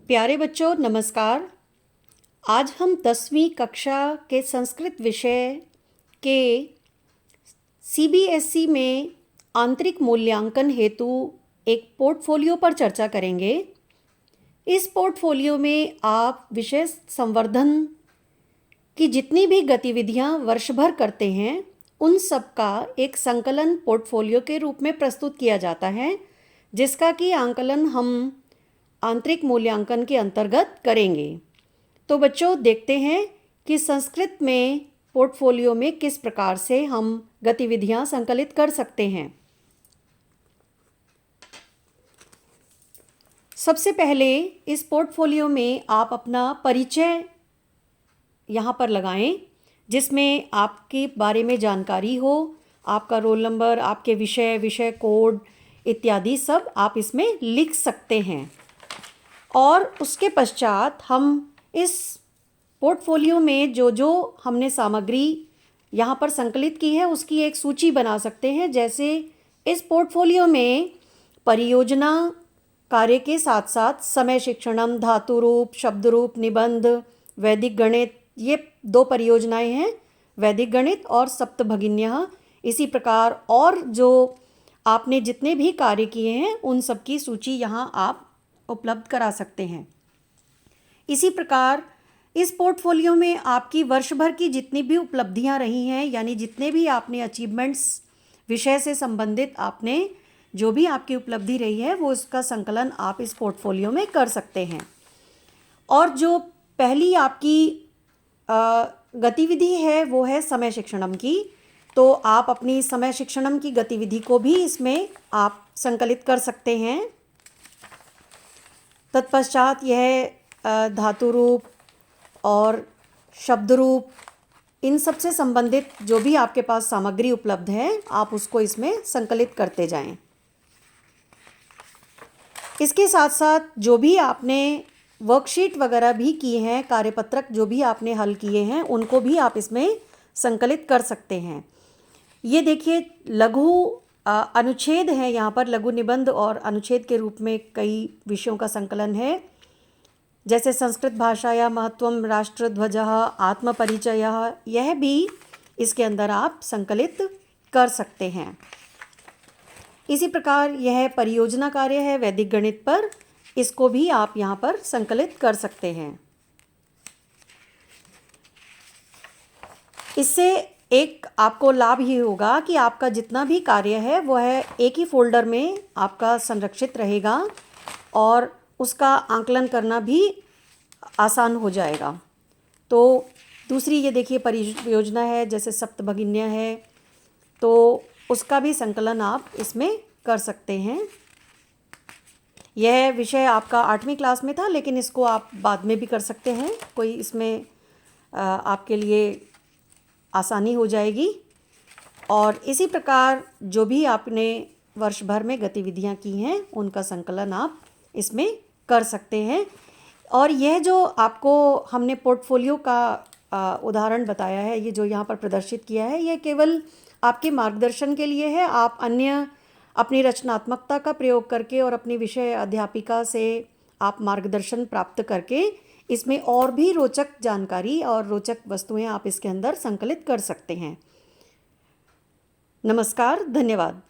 प्यारे बच्चों नमस्कार। आज हम 10वीं कक्षा के संस्कृत विषय के सीबीएसई में आंतरिक मूल्यांकन हेतु एक पोर्टफोलियो पर चर्चा करेंगे। इस पोर्टफोलियो में आप विषय संवर्धन की जितनी भी गतिविधियां वर्ष भर करते हैं उन सब का एक संकलन पोर्टफोलियो के रूप में प्रस्तुत किया जाता है, जिसका कि आंकलन हम आंतरिक मूल्यांकन के अंतर्गत करेंगे। तो बच्चों देखते हैं कि संस्कृत में पोर्टफोलियो में किस प्रकार से हम गतिविधियां संकलित कर सकते हैं। सबसे पहले इस पोर्टफोलियो में आप अपना परिचय यहाँ पर लगाएं, जिसमें आपके बारे में जानकारी हो, आपका रोल नंबर, आपके विषय कोड इत्यादि सब आप इसमें लिख सकते हैं। और उसके पश्चात हम इस पोर्टफोलियो में जो हमने सामग्री यहाँ पर संकलित की है उसकी एक सूची बना सकते हैं। जैसे इस पोर्टफोलियो में परियोजना कार्य के साथ साथ समय शिक्षणम, धातु रूप, शब्द रूप, निबंध, वैदिक गणित, ये 2 परियोजनाएं हैं, वैदिक गणित और सप्तभगिन्यः। इसी प्रकार और जो आपने जितने भी कार्य किए हैं उन सब की सूची यहाँ आप उपलब्ध करा सकते हैं। इसी प्रकार इस पोर्टफोलियो में आपकी वर्ष भर की जितनी भी उपलब्धियां रही हैं, यानी जितने भी आपने अचीवमेंट्स विषय से संबंधित आपने जो भी आपकी उपलब्धि रही है वो उसका संकलन आप इस पोर्टफोलियो में कर सकते हैं। और जो पहली आपकी गतिविधि है वो है समय शिक्षणम की, तो आप अपनी समय शिक्षणम की गतिविधि को भी इसमें आप संकलित कर सकते हैं। तत्पश्चात यह धातु रूप और शब्द रूप, इन सब से संबंधित जो भी आपके पास सामग्री उपलब्ध है आप उसको इसमें संकलित करते जाएं। इसके साथ साथ जो भी आपने वर्कशीट वगैरह भी की हैं, कार्यपत्रक जो भी आपने हल किए हैं उनको भी आप इसमें संकलित कर सकते हैं। ये देखिए लघु अनुच्छेद है, यहाँ पर लघु निबंध और अनुच्छेद के रूप में कई विषयों का संकलन है। जैसे संस्कृत भाषाया महत्वम, राष्ट्रध्वजः, आत्मपरिचयः, यह भी इसके अंदर आप संकलित कर सकते हैं। इसी प्रकार यह परियोजना कार्य है वैदिक गणित पर, इसको भी आप यहाँ पर संकलित कर सकते हैं। इससे एक आपको लाभ ही होगा कि आपका जितना भी कार्य है वो है एक ही फोल्डर में आपका संरक्षित रहेगा और उसका आंकलन करना भी आसान हो जाएगा। तो दूसरी ये देखिए परियोजना है जैसे सप्तभगिन्य है, तो उसका भी संकलन आप इसमें कर सकते हैं। यह विषय आपका 8वीं क्लास में था, लेकिन इसको आप बाद में भी कर सकते हैं, कोई इसमें आपके लिए आसानी हो जाएगी। और इसी प्रकार जो भी आपने वर्ष भर में गतिविधियां की हैं उनका संकलन आप इसमें कर सकते हैं। और यह जो आपको हमने पोर्टफोलियो का उदाहरण बताया है, ये जो यहाँ पर प्रदर्शित किया है, यह केवल आपके मार्गदर्शन के लिए है। आप अन्य अपनी रचनात्मकता का प्रयोग करके और अपनी विषय अध्यापिका से आप मार्गदर्शन प्राप्त करके इसमें और भी रोचक जानकारी और रोचक वस्तुएं आप इसके अंदर संकलित कर सकते हैं। नमस्कार, धन्यवाद।